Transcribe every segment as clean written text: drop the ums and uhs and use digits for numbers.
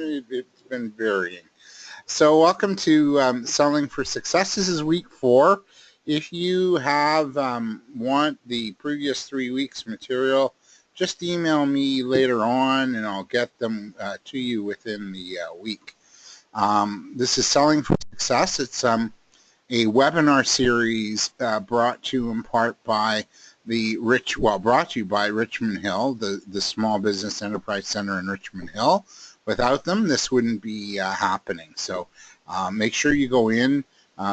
it's been varying. So welcome to Selling for Success. This is week 4. If you have want the previous 3 weeks material, just email me later on and I'll get them to you within the week. This is Selling for Success. It's a webinar series brought to you in part by brought to you by Richmond Hill, the Small Business Enterprise Center in Richmond Hill. Without them, this wouldn't be happening. So make sure you go in,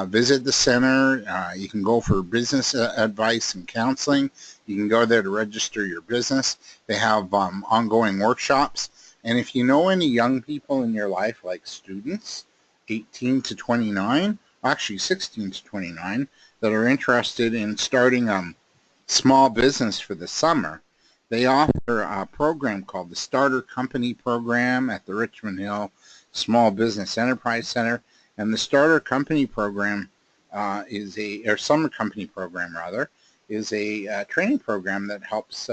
visit the center. You can go for business advice and counseling. You can go there to register your business. They have ongoing workshops. And if you know any young people in your life, like students, 18 to 29, actually 16 to 29, that are interested in starting small business for the summer, they offer a program called the Starter Company Program at the Richmond Hill Small Business Enterprise Center. And the Starter Company Program Summer Company Program rather, is a training program that helps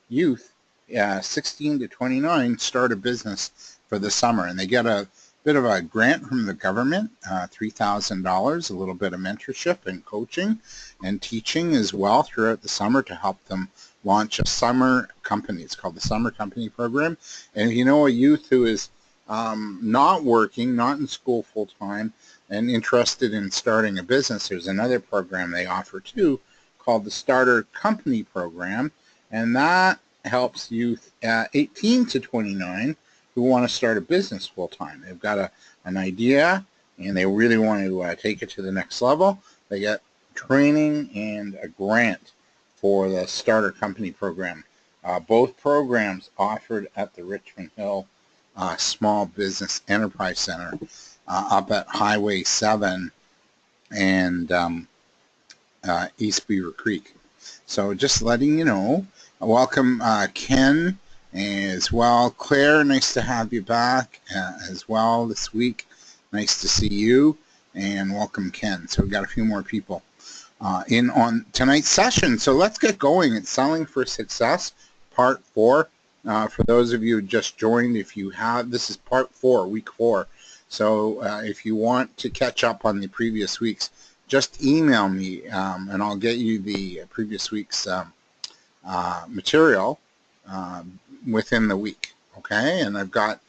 youth 16 to 29 start a business for the summer. And they get a bit of a grant from the government, $3,000, a little bit of mentorship and coaching and teaching as well throughout the summer to help them launch a summer company. It's called the Summer Company Program. And if you know a youth who is not working, not in school full-time, and interested in starting a business, there's another program they offer too called the Starter Company Program, and that helps youth 18 to 29 who want to start a business full-time. They've got an idea and they really want to take it to the next level. They get training and a grant for the Starter Company Program. Both programs offered at the Richmond Hill Small Business Enterprise Center up at Highway 7 and East Beaver Creek. So just letting you know. Welcome Ken as well. Claire, nice to have you back as well this week. Nice to see you, and welcome Ken. So we've got a few more people in on tonight's session. So let's get going. It's Selling for Success, Part 4. For those of you who just joined, this is Part 4, Week 4. So if you want to catch up on the previous weeks, just email me and I'll get you the previous week's material within the week, okay? And I've got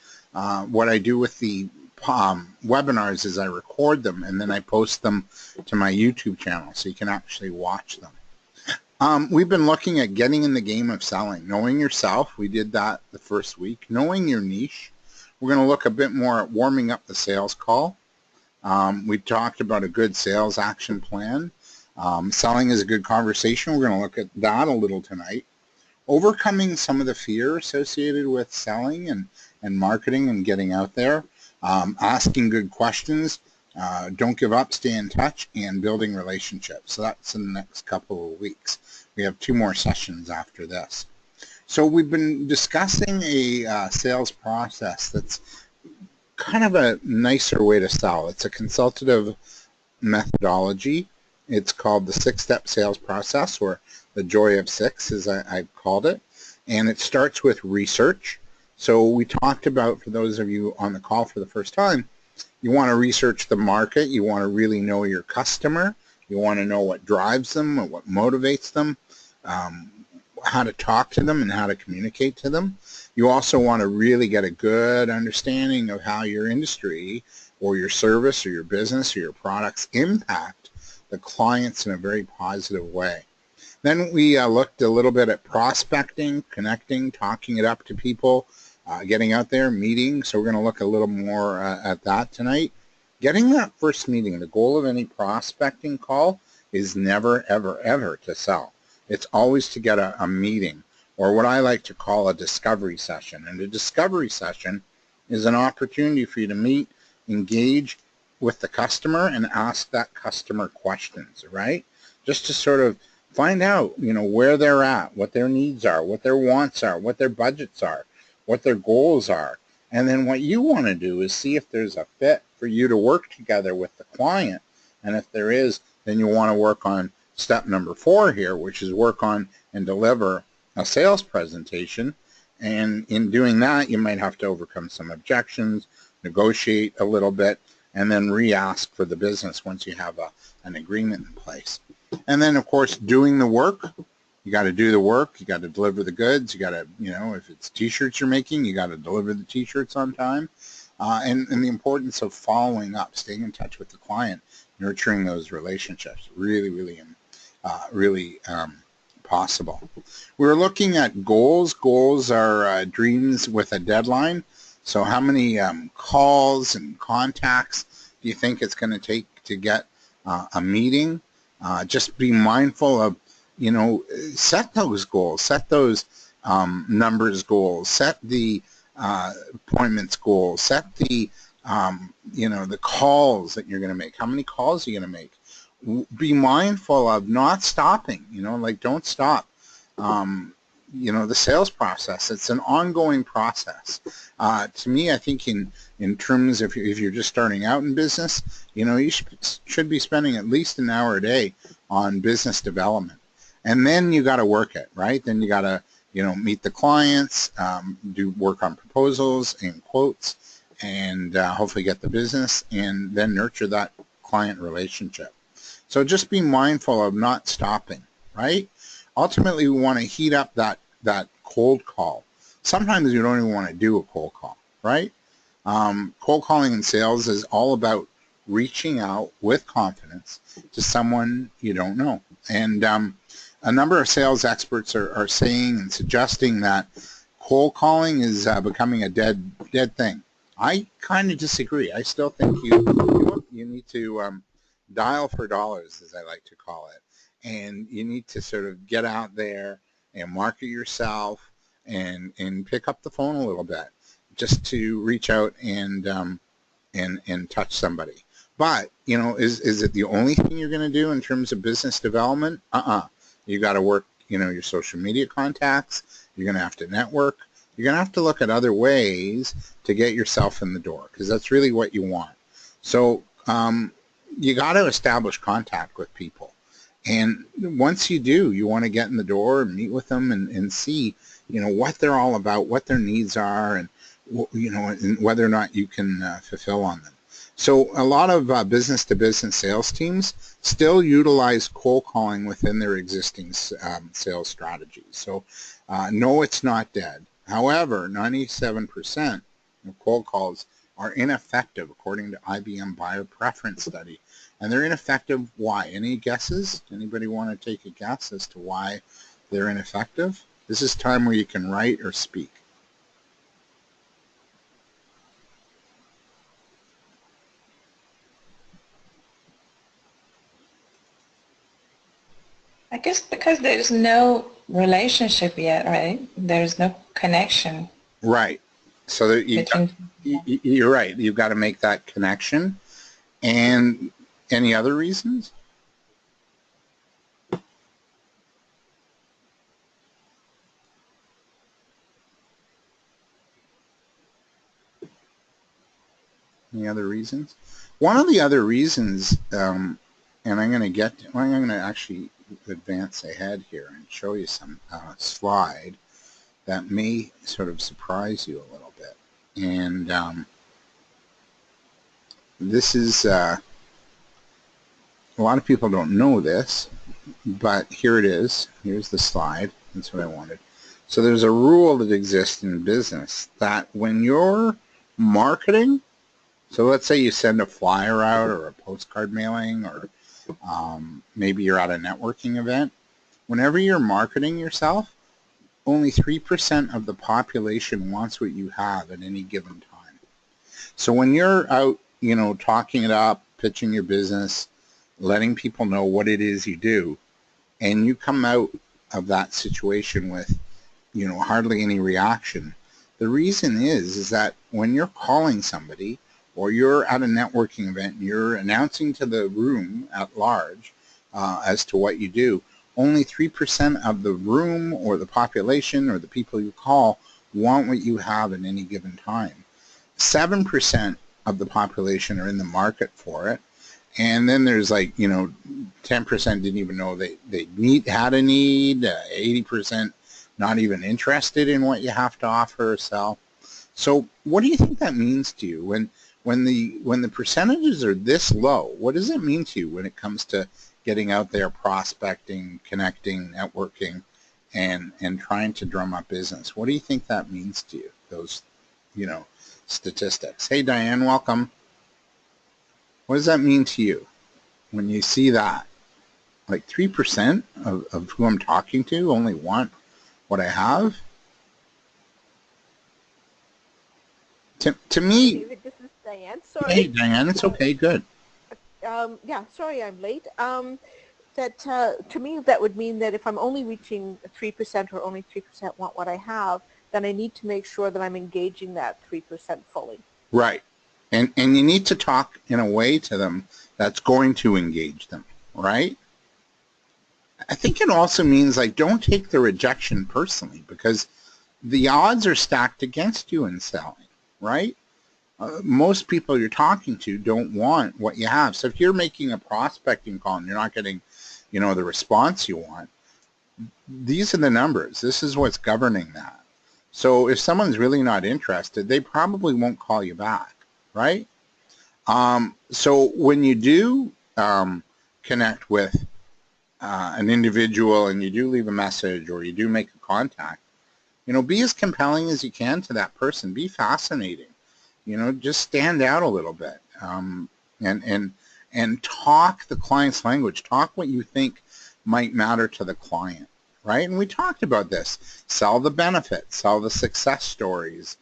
what I do with the webinars is I record them and then I post them to my YouTube channel so you can actually watch them. We've been looking at getting in the game of selling, knowing yourself. We did that the first week. Knowing your niche. We're going to look a bit more at warming up the sales call. We talked about a good sales action plan. Selling is a good conversation. We're going to look at that a little tonight. Overcoming some of the fear associated with selling and marketing and getting out there. Asking good questions. Don't give up, stay in touch, and building relationships. So that's in the next couple of weeks. We have 2 more sessions after this. So we've been discussing a sales process that's kind of a nicer way to sell. It's a consultative methodology. It's called the 6-step sales process, or the Joy of 6, as I've called it. And it starts with research. So we talked about, for those of you on the call for the first time, you want to research the market. You want to really know your customer. You want to know what drives them, or what motivates them, how to talk to them and how to communicate to them. You also want to really get a good understanding of how your industry or your service or your business or your products impact the clients in a very positive way. Then we looked a little bit at prospecting, connecting, talking it up to people, getting out there, meeting. So we're going to look a little more at that tonight. Getting that first meeting. The goal of any prospecting call is never, ever, ever to sell. It's always to get a meeting, or what I like to call a discovery session. And a discovery session is an opportunity for you to meet, engage with the customer, and ask that customer questions, right? Just to sort of find out, where they're at, what their needs are, what their wants are, what their budgets are, what their goals are. And then what you want to do is see if there's a fit for you to work together with the client. And if there is, then you want to work on step number 4 here, which is work on and deliver a sales presentation And in doing that, you might have to overcome some objections, negotiate a little bit, and then re-ask for the business once you have an agreement in place. And then, of course, doing the work. You got to do the work. You got to deliver the goods. You got to, if it's T-shirts you're making, you got to deliver the T-shirts on time. And the importance of following up, staying in touch with the client, nurturing those relationships, really possible. We're looking at goals. Goals are dreams with a deadline. So how many calls and contacts do you think it's going to take to get a meeting? Just be mindful of, set those goals, set those numbers goals, set the appointments goals, set the, the calls that you're going to make. How many calls are you going to make? Be mindful of not stopping, don't stop. The sales process, it's an ongoing process. To me, I think in terms of if you're just starting out in business, you should be spending at least an hour a day on business development. And then you got to work it, right? Then you got to, meet the clients, do work on proposals and quotes, and hopefully get the business, and then nurture that client relationship. So just be mindful of not stopping, right? Ultimately, we want to heat up that cold call. Sometimes you don't even want to do a cold call, right? Cold calling in sales is all about reaching out with confidence to someone you don't know. And a number of sales experts are saying and suggesting that cold calling is becoming a dead thing. I kind of disagree. I still think you need to dial for dollars, as I like to call it. And you need to sort of get out there and market yourself and pick up the phone a little bit just to reach out and touch somebody. But, is it the only thing you're going to do in terms of business development? You got to work, your social media contacts. You're going to have to network. You're going to have to look at other ways to get yourself in the door, because that's really what you want. So you got to establish contact with people. And once you do, you want to get in the door and meet with them and see, what they're all about, what their needs are, and, and whether or not you can fulfill on them. So a lot of business-to-business sales teams still utilize cold calling within their existing sales strategies. So no, it's not dead. However, 97% of cold calls are ineffective according to IBM Buyer Preference Study. And they're ineffective. Why? Any guesses? Anybody want to take a guess as to why they're ineffective? This is time where you can write or speak. I guess because there's no relationship yet, right? There's no connection. Right. So you're right. You've got to make that connection. And any other reasons? Any other reasons? One of the other reasons, and I'm going to actually advance ahead here and show you some slide that may sort of surprise you a little bit. And this is, a lot of people don't know this, but here it is. Here's the slide. That's what I wanted. So there's a rule that exists in business that when you're marketing, so let's say you send a flyer out or a postcard mailing, or maybe you're at a networking event. Whenever you're marketing yourself, only 3% of the population wants what you have at any given time. So when you're out, talking it up, pitching your business, letting people know what it is you do, and you come out of that situation with, hardly any reaction, the reason is that when you're calling somebody, or you're at a networking event and you're announcing to the room at large as to what you do, only 3% of the room or the population or the people you call want what you have at any given time. 7% of the population are in the market for it. And then there's 10% didn't even know they had a need, 80% not even interested in what you have to offer or sell. So what do you think that means to you when the percentages are this low? What does it mean to you when it comes to getting out there, prospecting, connecting, networking, and trying to drum up business? What do you think that means to you? Those, statistics. Hey, Diane, welcome. What does that mean to you when you see that? Like 3% of who I'm talking to only want what I have? To Hi, me, David. This is Diane. hey, Sorry. Diane, it's okay, good. Yeah, sorry I'm late. That to me, that would mean that if I'm only reaching 3% or only 3% want what I have, then I need to make sure that I'm engaging that 3% fully. Right. And you need to talk in a way to them that's going to engage them, right? I think it also means like don't take the rejection personally because the odds are stacked against you in selling, right? Most people you're talking to don't want what you have. So if you're making a prospecting call and you're not getting, the response you want, these are the numbers. This is what's governing that. So if someone's really not interested, they probably won't call you back, right? So when you do connect with an individual and you do leave a message or you do make a contact, be as compelling as you can to that person. Be fascinating. Just stand out a little bit, and talk the client's language. Talk what you think might matter to the client, right? And we talked about this. Sell the benefits, sell the success stories,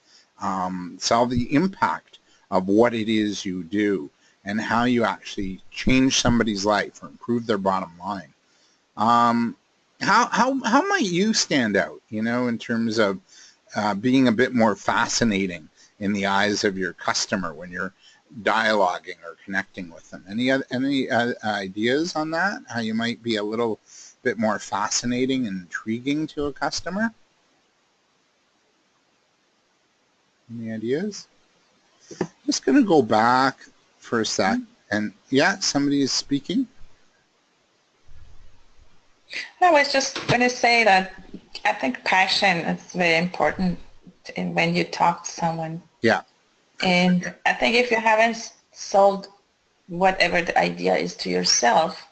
sell the impact of what it is you do and how you actually change somebody's life or improve their bottom line. How might you stand out, in terms of being a bit more fascinating in the eyes of your customer when you're dialoguing or connecting with them? Any ideas on that? How you might be a little bit more fascinating and intriguing to a customer? Any ideas? Just going to go back for a sec. And yeah, somebody is speaking. I was just going to say that I think passion is very important when you talk to someone. Yeah. And I think if you haven't sold whatever the idea is to yourself,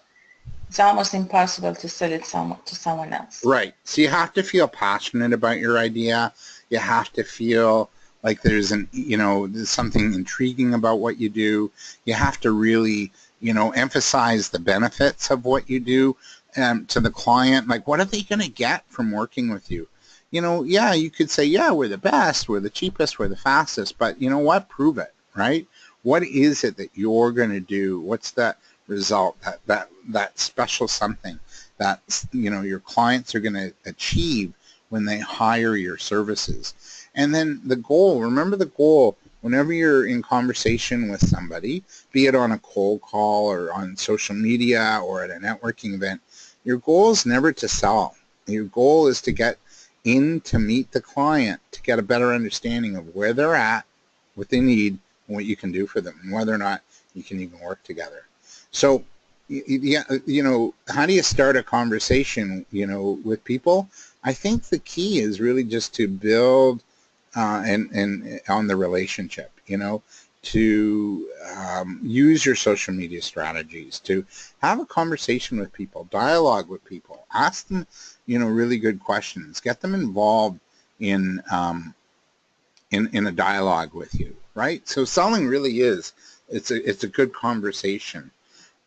it's almost impossible to sell it to someone else. Right. So you have to feel passionate about your idea. You have to feel like there's there's something intriguing about what you do. You have to really, emphasize the benefits of what you do to the client. Like, what are they going to get from working with you? Yeah, you could say, yeah, we're the best, we're the cheapest, we're the fastest, but you know what? Prove it, right? What is it that you're going to do? What's that result, that special something that, your clients are going to achieve when they hire your services? And then the goal, remember the goal, whenever you're in conversation with somebody, be it on a cold call or on social media or at a networking event, your goal is never to sell. Your goal is to get in to meet the client, to get a better understanding of where they're at, what they need, and what you can do for them, and whether or not you can even work together. So, yeah, how do you start a conversation, with people? I think the key is really just to build and on the relationship, to use your social media strategies, to have a conversation with people, dialogue with people, ask them, really good questions, get them involved in a dialogue with you, right? So selling really is, it's a good conversation.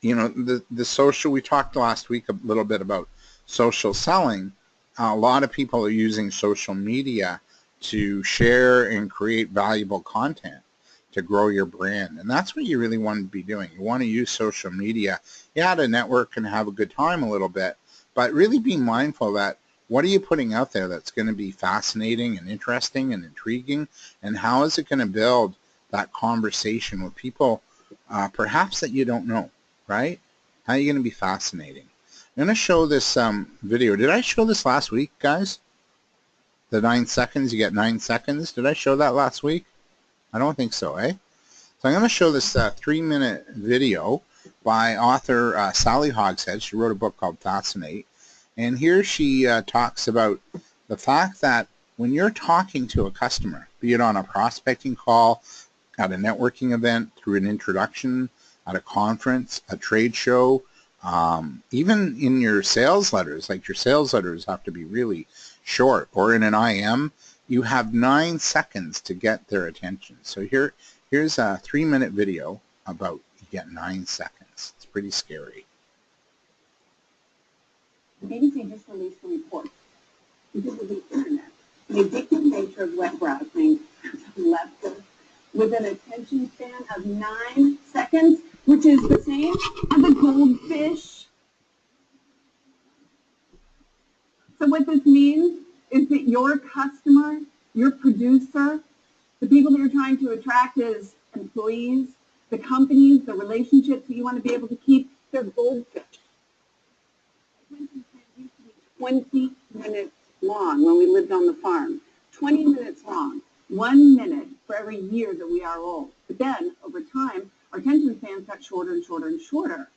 The social, we talked last week a little bit about social selling. A lot of people are using social media to share and create valuable content to grow your brand. And that's what you really want to be doing. You want to use social media, to network and have a good time a little bit, but really be mindful that what are you putting out there that's going to be fascinating and interesting and intriguing, and how is it going to build that conversation with people perhaps that you don't know, right? How are you going to be fascinating? I'm going to show this video. Did I show this last week, guys? The 9 seconds, you get 9 seconds. Did I show that last week? I don't think so, eh? So I'm going to show this 3-minute video by author Sally Hogshead. She wrote a book called Fascinate. And here she talks about The fact that when you're talking to a customer, be it on a prospecting call, at a networking event, through an introduction, at a conference, a trade show, even in your sales letters, like your sales letters have to be really short, or in an IM, you have 9 seconds to get their attention. So here's a 3-minute video about you get 9 seconds. It's pretty scary. The BBC just released a report because of the internet. The addictive nature of web browsing has left us with an attention span of 9 seconds, which is the same as a goldfish. So what this means is that your customer, your producer, the people that you're trying to attract as employees, the companies, the relationships that you want to be able to keep, they're goldfish. 20 minutes long when we lived on the farm. 20 minutes long. 1 minute for every year that we are old. But then, over time, our attention spans got shorter and shorter and shorter.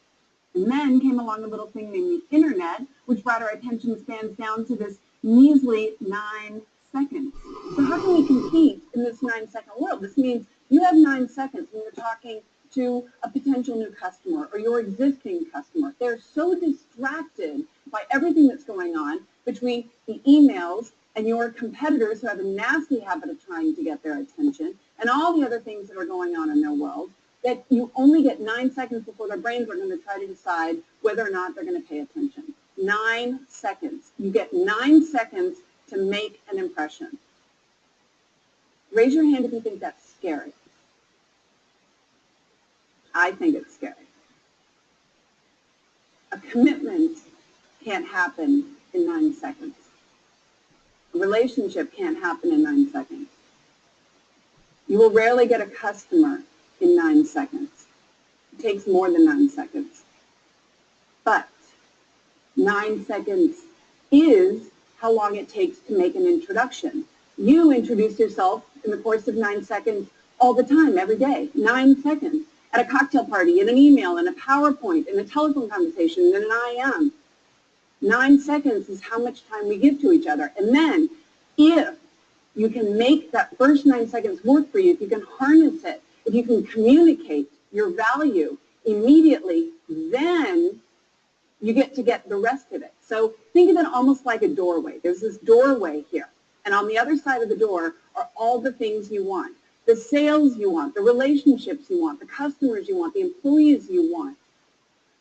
And then came along a little thing named the internet, which brought our attention spans down to this measly 9 seconds. So how can we compete in this 9-second world? This means you have 9 seconds when you're talking to a potential new customer or your existing customer. They're so distracted by everything that's going on between the emails and your competitors who have a nasty habit of trying to get their attention and all the other things that are going on in their world, that you only get 9 seconds before their brains are going to try to decide whether or not they're going to pay attention. 9 seconds. You get 9 seconds to make an impression. Raise your hand if you think that's scary. I think it's scary. A commitment can't happen in 9 seconds. A relationship can't happen in 9 seconds. You will rarely get a customer in 9 seconds. It takes more than 9 seconds. But 9 seconds is how long it takes to make an introduction. You introduce yourself in the course of 9 seconds all the time, every day. 9 seconds. At a cocktail party, in an email, in a PowerPoint, in a telephone conversation, in an IM. 9 seconds is how much time we give to each other. And then if you can make that first 9 seconds work for you, if you can harness it, if you can communicate your value immediately, then you get to get the rest of it. So think of it almost like a doorway. There's this doorway here. And on the other side of the door are all the things you want. The sales you want, the relationships you want, the customers you want, the employees you want,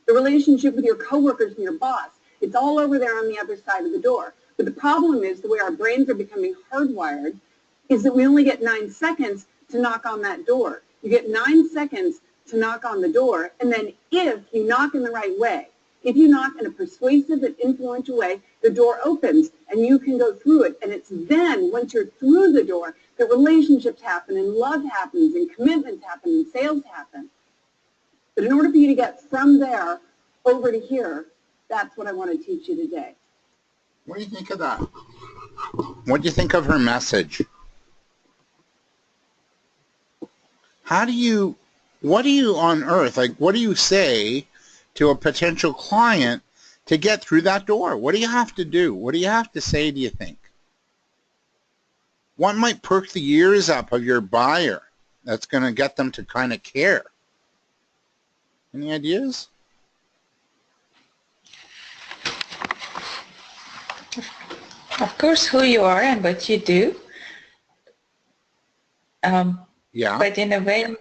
the relationship with your coworkers and your boss. It's all over there on the other side of the door. But the problem is the way our brains are becoming hardwired is that we only get 9 seconds to knock on that door. You get 9 seconds to knock on the door, and then if you knock in the right way, if you knock in a persuasive and influential way, the door opens and you can go through it. And it's then, once you're through the door, that relationships happen and love happens and commitments happen and sales happen. But in order for you to get from there over to here, that's what I want to teach you today. What do you think of that? What do you think of her message? What do you on earth, like, what do you say to a potential client to get through that door? What do you have to do? What do you have to say, do you think? What might perk the ears up of your buyer that's going to get them to kind of care? Any ideas? Of course, who you are and what you do. Yeah. But in a way,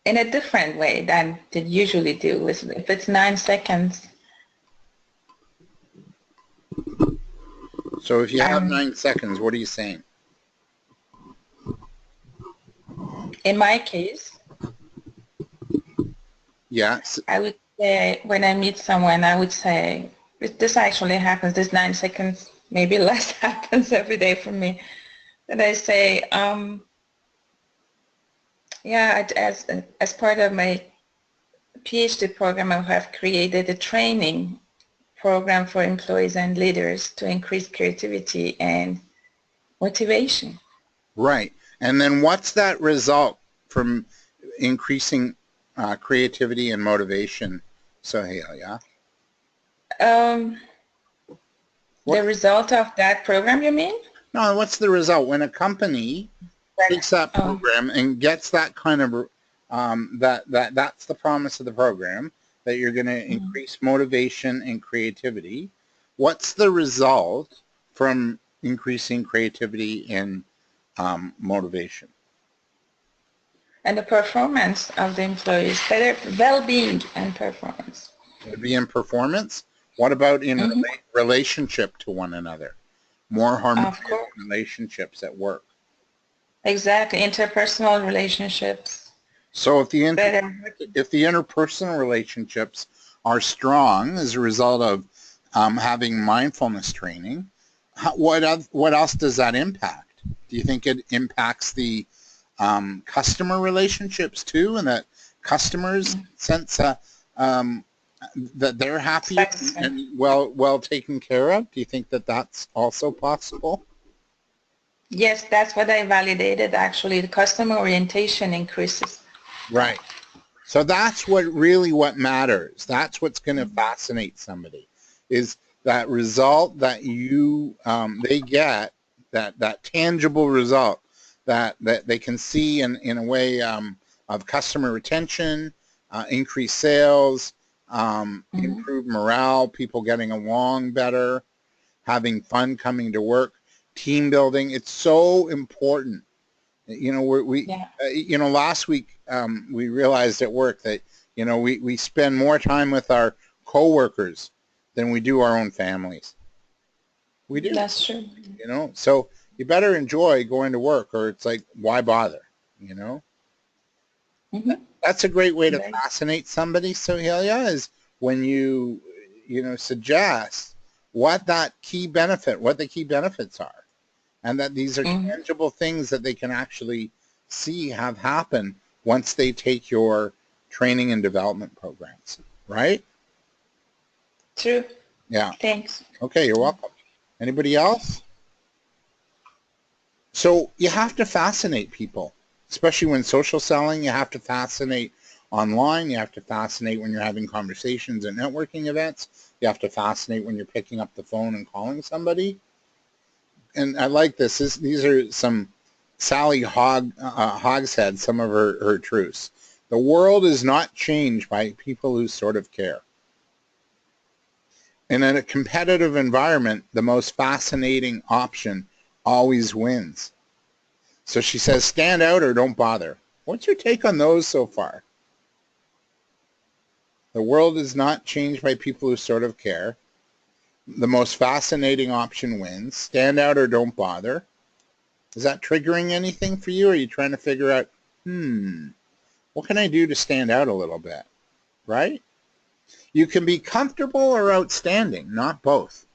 in a different way than they usually do. If it's 9 seconds. So if you have 9 seconds, what are you saying? In my case, yes, I would say when I meet someone, I would say, this actually happens, this 9 seconds, maybe less happens every day for me. And I say, yeah, as part of my PhD program, I have created a training program for employees and leaders to increase creativity and motivation. Right. And then what's that result from increasing creativity and motivation, Sohail, yeah? The result of that program, you mean? No, what's the result when a company takes that program and gets that kind of that's the promise of the program, that you're going to increase motivation and creativity. What's the result from increasing creativity and motivation? And the performance of the employees, better well-being and performance. To be in performance. What about in relationship to one another? More harmonious relationships at work. Exactly, interpersonal relationships. So if the interpersonal relationships are strong as a result of having mindfulness training, what else does that impact? Do you think it impacts the customer relationships too, and that customers sense that they're happy and well taken care of? Do you think that that's also possible? Yes, that's what I validated. Actually, the customer orientation increases. Right. So that's what matters. That's what's going to fascinate somebody, is that result that they get, that tangible result that they can see in a way of customer retention, increased sales, improved morale, people getting along better, having fun coming to work, team building. It's so important. You know, last week we realized at work that, we spend more time with our coworkers than we do our own families. We do. That's true. So you better enjoy going to work, or it's like, why bother? That's a great way to fascinate somebody, Sohelia, is when you suggest what the key benefits are, and that these are tangible things that they can actually see have happen once they take your training and development programs, right? True. Yeah. Thanks. Okay, you're welcome. Anybody else? So you have to fascinate people, especially when social selling. You have to fascinate online. You have to fascinate when you're having conversations at networking events. You have to fascinate when you're picking up the phone and calling somebody. And I like this. These are some Sally Hogshead, some of her truths. The world is not changed by people who sort of care. And in a competitive environment, the most fascinating option always wins. So she says, stand out or don't bother. What's your take on those so far? The world is not changed by people who sort of care. The most fascinating option wins. Stand out or don't bother. Is that triggering anything for you? Or are you trying to figure out, what can I do to stand out a little bit? Right? You can be comfortable or outstanding, not both.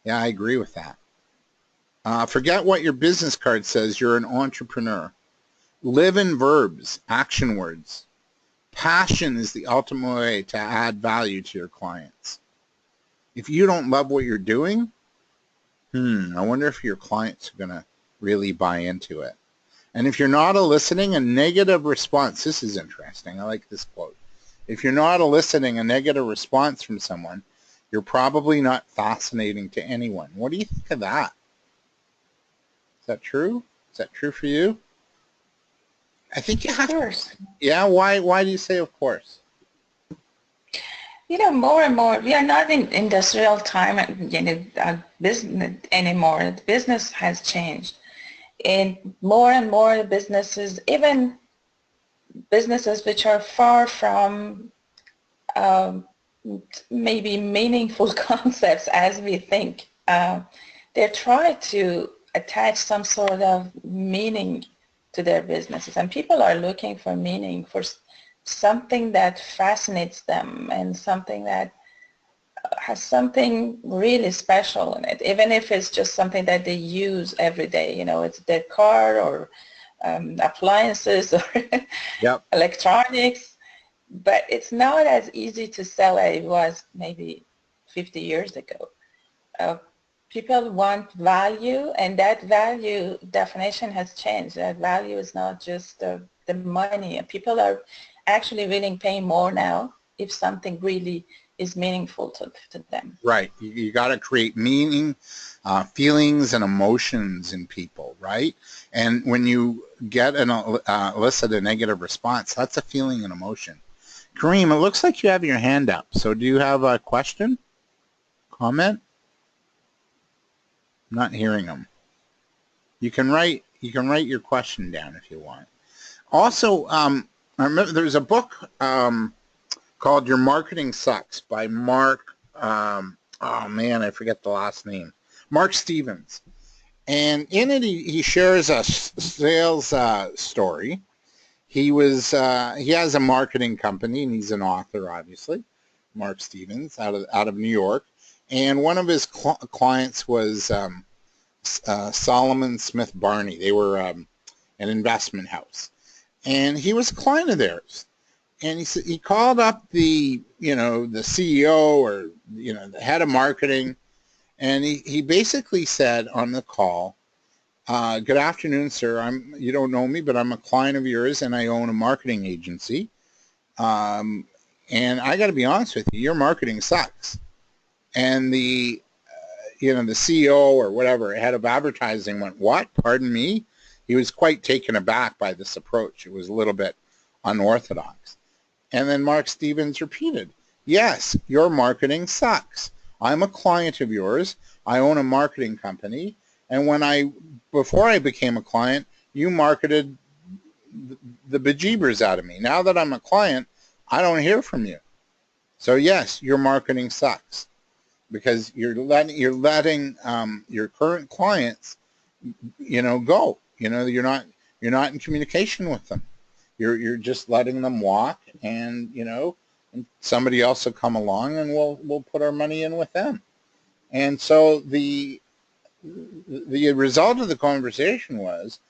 Yeah, I agree with that. Forget what your business card says. You're an entrepreneur. Live in verbs, action words. Passion is the ultimate way to add value to your clients. If you don't love what you're doing, I wonder if your clients are going to really buy into it. And if you're not eliciting a negative response, this is interesting. I like this quote. If you're not eliciting a negative response from someone, you're probably not fascinating to anyone. What do you think of that? Is that true? Is that true for you? I think you have to. Of course. Yeah, why do you say of course? More and more, we are not in industrial time, business anymore. The business has changed. And more businesses, even businesses which are far from maybe meaningful concepts as we think, they try to attach some sort of meaning to their businesses. And people are looking for meaning, for something that fascinates them and something that has something really special in it, even if it's just something that they use every day. It's their car or appliances or electronics, but it's not as easy to sell as it was maybe 50 years ago. People want value, and that value definition has changed. That value is not just the money. People are actually willing to pay more now if something really is meaningful to them. Right. You got to create meaning, feelings, and emotions in people, right? And when you get an elicit a negative response, that's a feeling and emotion. Kareem, it looks like you have your hand up. So do you have a question? Comment? I'm not hearing them. You can write your question down if you want. Also, I remember there's a book called Your Marketing Sucks by Mark, oh man, I forget the last name, Mark Stevens. And in it, he shares a sales story. He has a marketing company, and he's an author, obviously, Mark Stevens, out of New York. And one of his clients was Solomon Smith Barney. They were an investment house, and he was a client of theirs. And he called up the CEO or the head of marketing, and he basically said on the call, "Good afternoon, sir. You don't know me, but I'm a client of yours, and I own a marketing agency. And I got to be honest with you, your marketing sucks." And the CEO or whatever, head of advertising, went, "What? Pardon me?" He was quite taken aback by this approach. It was a little bit unorthodox. And then Mark Stevens repeated, "Yes, your marketing sucks. I'm a client of yours. I own a marketing company. And before I became a client, you marketed the bejeebers out of me. Now that I'm a client, I don't hear from you. So yes, your marketing sucks because you're letting your current clients, go. You're not in communication with them. You're just letting them walk, and and somebody else will come along, and we'll put our money in with them." And so the result of the conversation was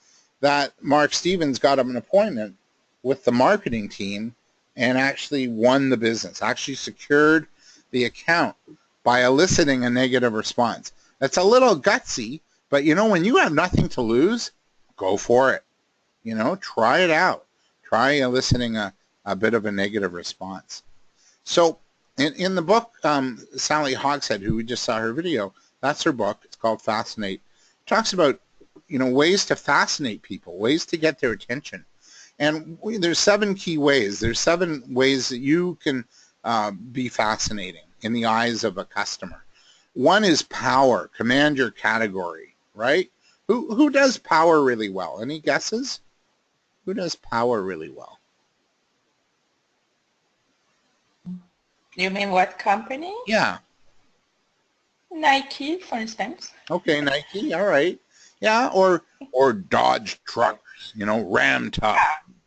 that Mark Stevens got him an appointment with the marketing team and actually won the business, actually secured the account by eliciting a negative response. That's a little gutsy, but when you have nothing to lose, go for it. Try it out. Try eliciting a bit of a negative response. So in the book, Sally Hogshead, who we just saw her video, that's her book. It's called Fascinate. It talks about, ways to fascinate people, ways to get their attention. And there's 7 key ways. There's 7 ways that you can be fascinating in the eyes of a customer. One is power. Command your category, right? Who does power really well? Any guesses? Who does power really well? You mean what company? Yeah. Nike, for instance. Okay, Nike. All right. Yeah, or Dodge trucks. Ram tough.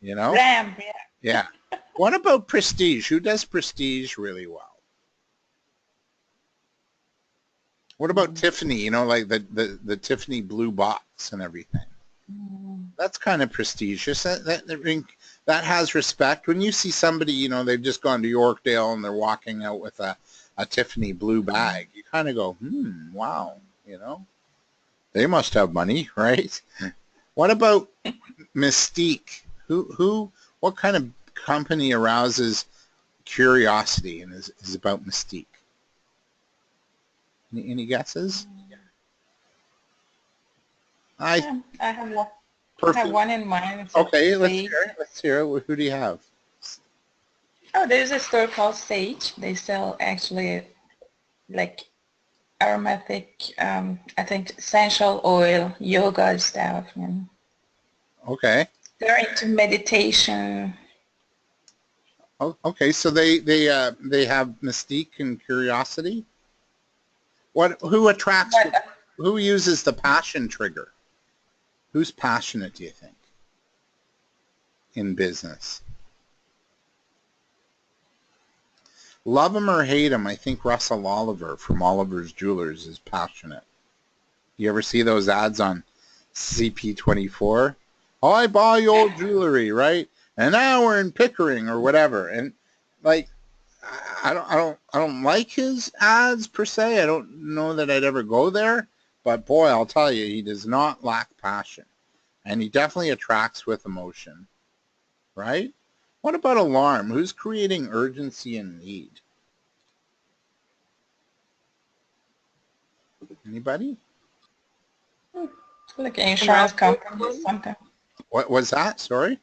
Ram, yeah. Yeah. What about prestige? Who does prestige really well? What about Tiffany? Like the Tiffany blue box and everything. That's kind of prestigious. That has respect. When you see somebody, they've just gone to Yorkdale and they're walking out with a Tiffany blue bag, you kind of go, wow, they must have money, right? What about mystique? What kind of company arouses curiosity and is about mystique? Any guesses? I have one. Perfect. I have one in mind. Okay, let's hear it. Who do you have? Oh, there's a store called Sage. They sell actually like aromatic, I think essential oil, yoga stuff. Okay. They're into meditation. Oh, okay, so they have mystique and curiosity. Who uses the passion trigger? Who's passionate, do you think, in business? Love him or hate him, I think Russell Oliver from Oliver's Jewelers is passionate. You ever see those ads on CP24? Oh, I buy old jewelry, right? And now we're in Pickering or whatever. And like, I don't like his ads per se. I don't know that I'd ever go there. But boy, I'll tell you, he does not lack passion. And he definitely attracts with emotion, right? What about alarm? Who's creating urgency and need? Anybody? Like insurance obvious company or one. something. What was that? Sorry?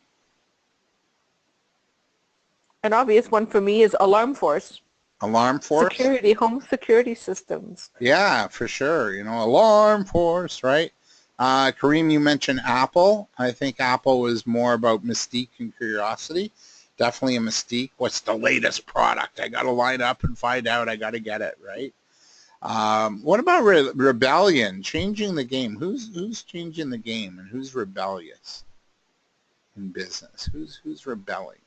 An obvious one for me is Alarm Force. Alarm Force? Security, home security systems. Yeah, for sure. You know, Alarm Force, right? Kareem, you mentioned Apple. I think Apple was more about mystique and curiosity. Definitely a mystique. What's the latest product? I got to line up and find out. I got to get it, right? What about rebellion? Changing the game. Who's changing the game and who's rebellious in business? Who's rebelling?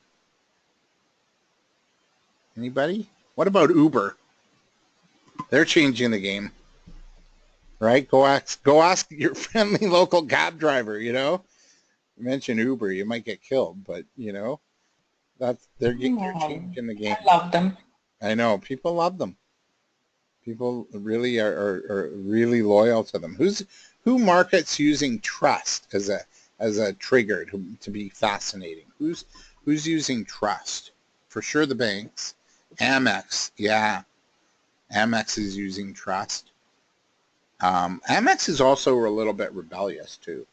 Anybody? What about Uber? They're changing the game, right? Go ask your friendly local cab driver. You know, you mention Uber, you might get killed, but you know they're No, changing the I game. love them. I know people love them. People really are really loyal to them. Who markets using trust as a trigger to be fascinating? Who's using trust? For sure, the banks. Amex, yeah, Amex is using trust. Amex is also a little bit rebellious too.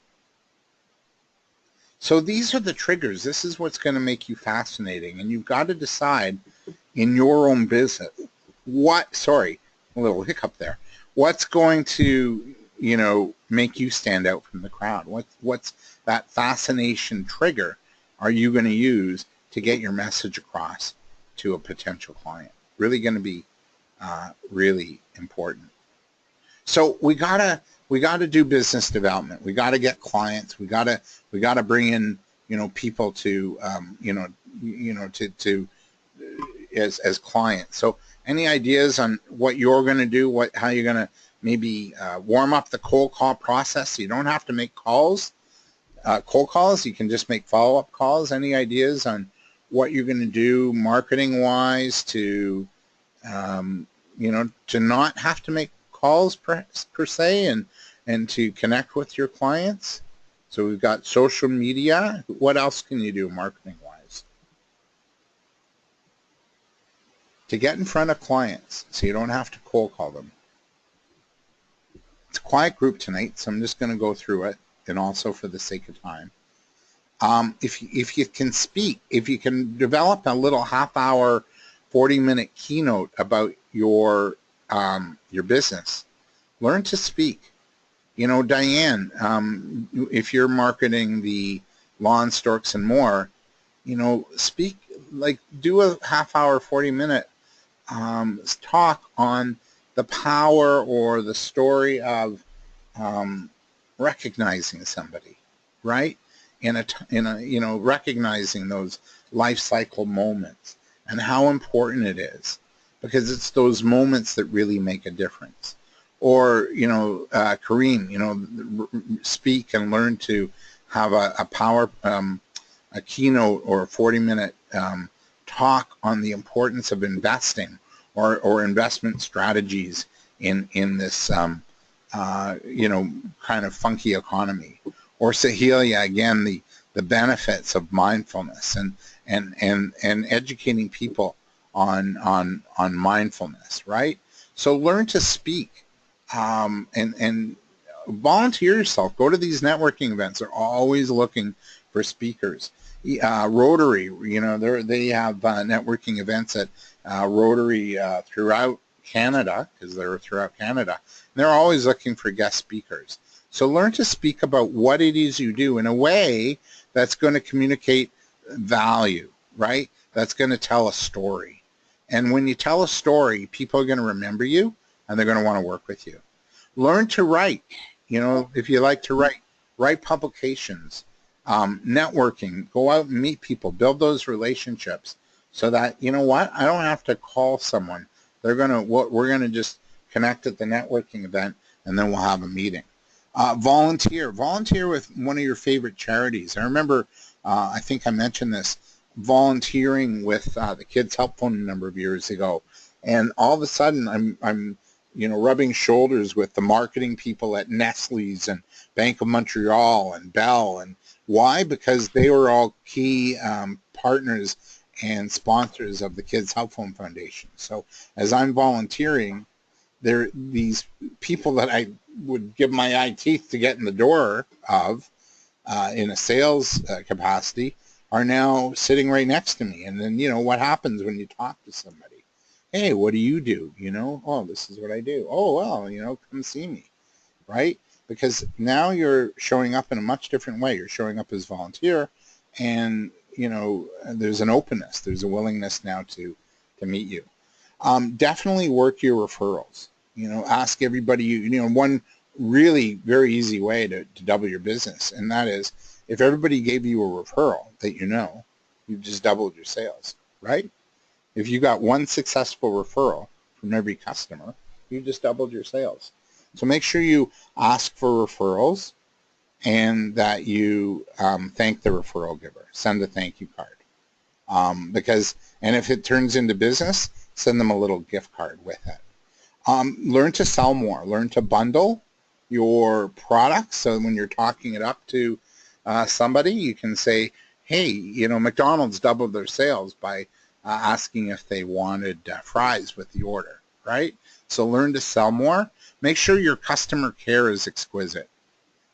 So these are the triggers. This is what's going to make you fascinating, and you've got to decide in your own business sorry, a little hiccup there. What's going to, you know, make you stand out from the crowd? What's that fascination trigger are you going to use to get your message across to a potential client? Really going to be really important. So we gotta do business development. We gotta get clients. We gotta bring in, you know, people to to as clients. So any ideas on what you're going to do? How you're going to maybe warm up the cold call process? You don't have to make calls, cold calls. You can just make follow-up calls. Any ideas on what you're going to do marketing wise to to not have to make calls per se and to connect with your clients? So we've got social media. What else can you do marketing wise? To get in front of clients so you don't have to cold call them. It's a quiet group tonight, so I'm just going to go through it, and also for the sake of time. If you can speak, if you can develop a little half-hour, 40-minute keynote about your business, learn to speak. You know, Diane, if you're marketing the Lawn Storks and More, you know, speak, like do a half-hour, 40-minute talk on the power or the story of recognizing somebody, right? In a you know, recognizing those life cycle moments and how important it is, because it's those moments that really make a difference. Or, you know, Kareem, you know, speak and learn to have a power, a keynote or a 40-minute talk on the importance of investing or investment strategies in this you know, kind of funky economy. Or Sahelia, again, the benefits of mindfulness and educating people on mindfulness, right? So learn to speak and volunteer yourself. Go to these networking events. They're always looking for speakers. Rotary, you know, they have networking events at Rotary throughout Canada, because they're throughout Canada. And they're always looking for guest speakers. So learn to speak about what it is you do in a way that's going to communicate value, right? That's going to tell a story. And when you tell a story, people are going to remember you, and they're going to want to work with you. Learn to write. You know, if you like to write publications, networking, go out and meet people, build those relationships so that, you know what, I don't have to call someone. We're going to just connect at the networking event, and then we'll have a meeting. Volunteer with one of your favorite charities. I remember, I think I mentioned this, volunteering with the Kids Help Fund a number of years ago, and all of a sudden I'm you know, rubbing shoulders with the marketing people at Nestle's and Bank of Montreal and Bell. And why? Because they were all key partners and sponsors of the Kids Help Fund Foundation. So as I'm volunteering, they're these people that I would give my eye teeth to get in the door of in a sales capacity are now sitting right next to me. And then, you know, what happens when you talk to somebody? Hey, what do you do? You know, oh, this is what I do. Oh, well, you know, come see me, right? Because now you're showing up in a much different way. You're showing up as volunteer, and, you know, there's an openness. There's a willingness now to meet you. Definitely work your referrals. You know, ask everybody, you know, one really very easy way to double your business, and that is if everybody gave you a referral that you know, you've just doubled your sales, right? If you got one successful referral from every customer, you just doubled your sales. So make sure you ask for referrals and that you thank the referral giver. Send a thank you card. And if it turns into business, send them a little gift card with it. Learn to sell more. Learn to bundle your products. So when you're talking it up to somebody, you can say, hey, you know, McDonald's doubled their sales by asking if they wanted fries with the order, right? So learn to sell more. Make sure your customer care is exquisite,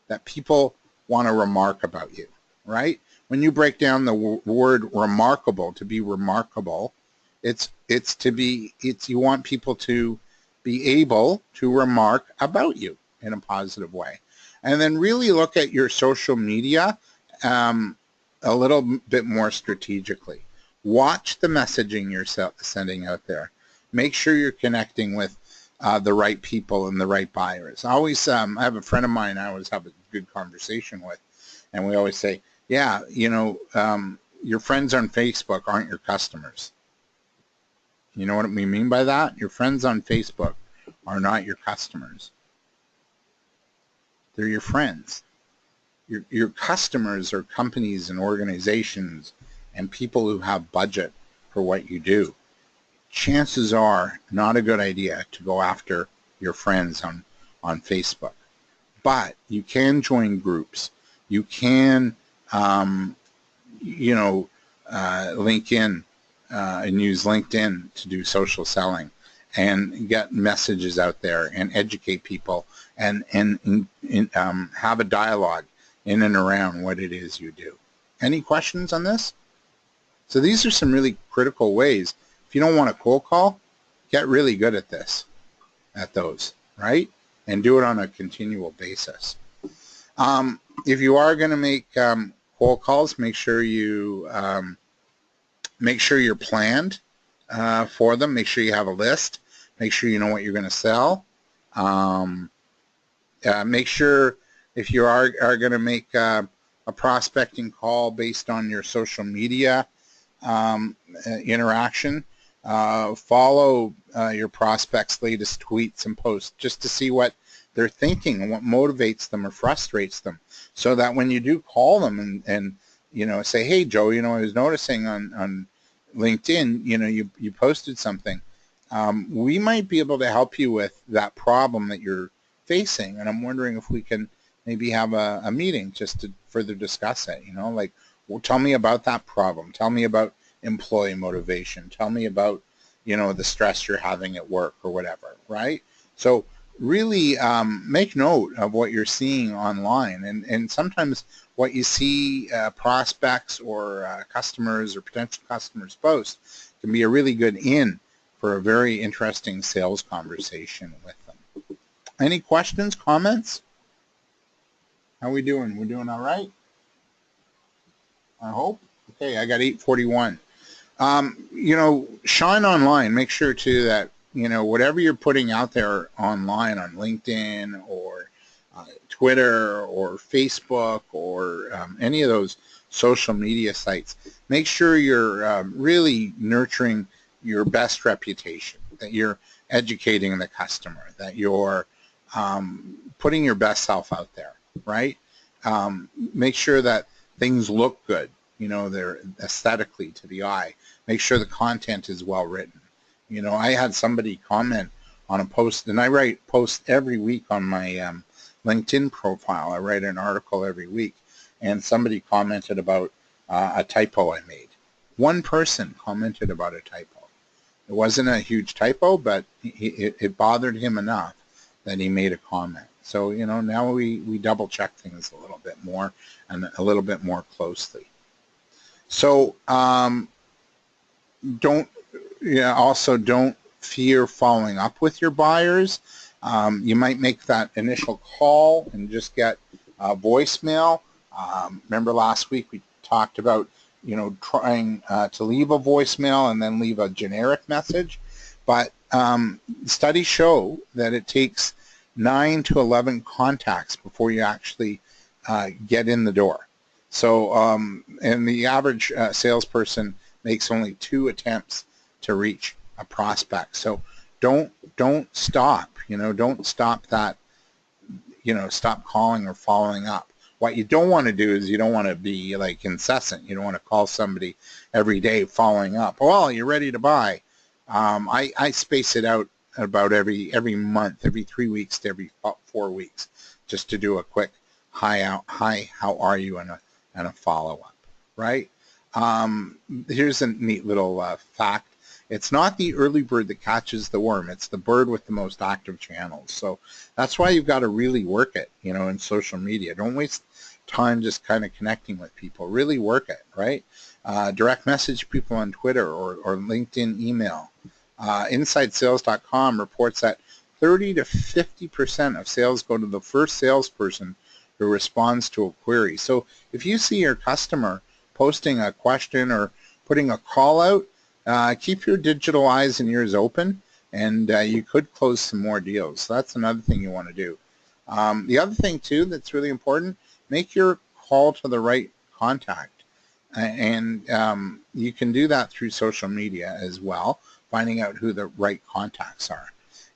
that people want to remark about you, right? When you break down the word remarkable, to be remarkable, you want people to be able to remark about you in a positive way. And then really look at your social media a little bit more strategically. Watch the messaging you're sending out there. Make sure you're connecting with the right people and the right buyers. I always, I have a friend of mine I always have a good conversation with, and we always say, yeah, you know, your friends on Facebook aren't your customers. You know what we mean by that? Your friends on Facebook are not your customers. They're your friends. Your customers are companies and organizations and people who have budget for what you do. Chances are not a good idea to go after your friends on Facebook. But you can join groups. You can, you know, link in and use LinkedIn to do social selling and get messages out there and educate people and have a dialogue in and around what it is you do. Any questions on this? So these are some really critical ways. If you don't want a cold call, get really good at this, at those, right? And do it on a continual basis. If you are going to make cold calls, make sure you're planned for them. Make sure you have a list. Make sure you know what you're going to sell. Make sure if you are going to make a prospecting call based on your social media interaction, follow your prospects' latest tweets and posts just to see what they're thinking and what motivates them or frustrates them, so that when you do call them and you know, say, hey, Joe, you know, I was noticing on LinkedIn, you know, you posted something. We might be able to help you with that problem that you're facing, and I'm wondering if we can maybe have a meeting just to further discuss it. You know, like, well, tell me about that problem. Tell me about employee motivation. Tell me about, you know, the stress you're having at work or whatever, right? So really make note of what you're seeing online, and sometimes what you see prospects or customers or potential customers post can be a really good in for a very interesting sales conversation with them. Any questions, comments? How we doing? We're doing all right? I hope. Okay, I got 8:41. You know, shine online. Make sure too that, you know, whatever you're putting out there online on LinkedIn or Twitter or Facebook or any of those social media sites, make sure you're really nurturing your best reputation, that you're educating the customer, that you're putting your best self out there, right? Make sure that things look good, you know, they're aesthetically to the eye. Make sure the content is well written. You know, I had somebody comment on a post, and I write posts every week on my LinkedIn profile. I write an article every week, and somebody commented about a typo I made. One person commented about a typo. It wasn't a huge typo, but it bothered him enough that he made a comment. So, you know, now we double check things a little bit more and a little bit more closely. So also don't fear following up with your buyers. You might make that initial call and just get a voicemail. Remember last week we talked about, you know, trying to leave a voicemail and then leave a generic message. But studies show that it takes 9 to 11 contacts before you actually get in the door. So, and the average salesperson makes only 2 attempts to reach a prospect. So don't stop, you know, don't stop that, you know, stop calling or following up. What you don't want to do is you don't want to be like incessant. You don't want to call somebody every day following up. Well, you're ready to buy. I space it out about every month, every 3 weeks to every 4 weeks, just to do a quick hi, how are you, and a follow-up, right? Here's a neat little fact. It's not the early bird that catches the worm. It's the bird with the most active channels. So that's why you've got to really work it, you know, in social media. Don't waste time just kind of connecting with people. Really work it, right? Direct message people on Twitter or LinkedIn email. InsideSales.com reports that 30 to 50% of sales go to the first salesperson who responds to a query. So if you see your customer posting a question or putting a call out, keep your digital eyes and ears open, and you could close some more deals. So that's another thing you want to do. The other thing, too, that's really important, make your call to the right contact. And you can do that through social media as well, finding out who the right contacts are.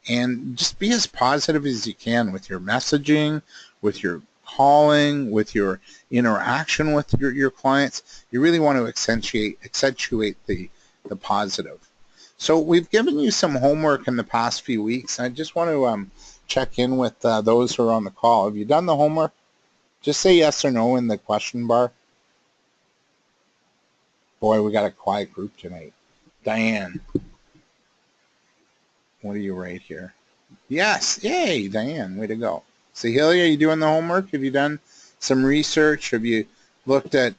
And just be as positive as you can with your messaging, with your calling, with your interaction with your clients. You really want to accentuate the positive. So we've given you some homework in the past few weeks. I just want to check in with those who are on the call. Have you done the homework? Just say yes or no in the question bar. Boy, we got a quiet group tonight. Diane, what do you rate here? Yes, yay, Diane, way to go. Sahilia, are you doing the homework? Have you done some research? Have you looked at,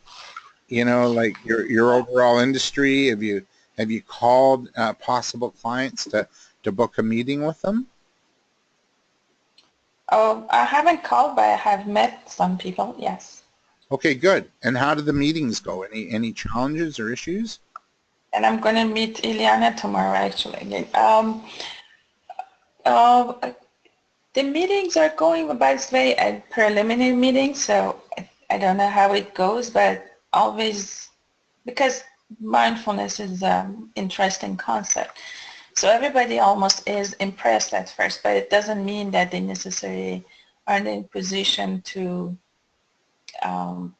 you know, like your overall industry? Have you called possible clients to book a meeting with them? Oh, I haven't called, but I have met some people, yes. Okay, good. And how did the meetings go? Any challenges or issues? And I'm going to meet Ileana tomorrow, actually. The meetings are going, but it's very a preliminary meeting, so I don't know how it goes, but always, because mindfulness is an interesting concept. So everybody almost is impressed at first, but it doesn't mean that they necessarily are in a position to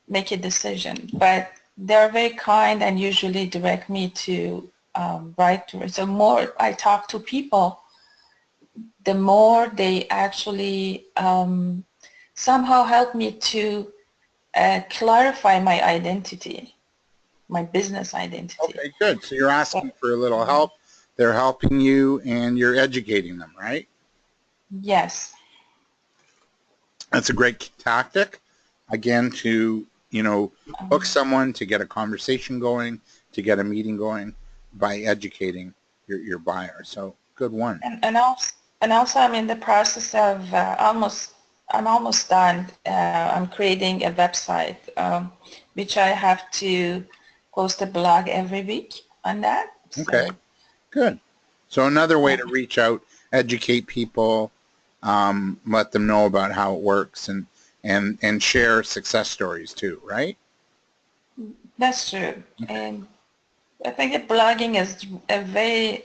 make a decision. But they're very kind and usually direct me to right to it. So more I talk to people, the more they actually somehow help me to clarify my identity, my business identity. Okay, good. So you're asking for a little help. They're helping you, and you're educating them, right? Yes. That's a great tactic, again, to, you know, hook someone, to get a conversation going, to get a meeting going by educating your buyer. So good one. And also I'm in the process of I'm almost done. I'm creating a website, which I have to post a blog every week on that. Okay, good. So another way to reach out, educate people, let them know about how it works, and share success stories too, right? That's true. Okay. And I think that blogging is a very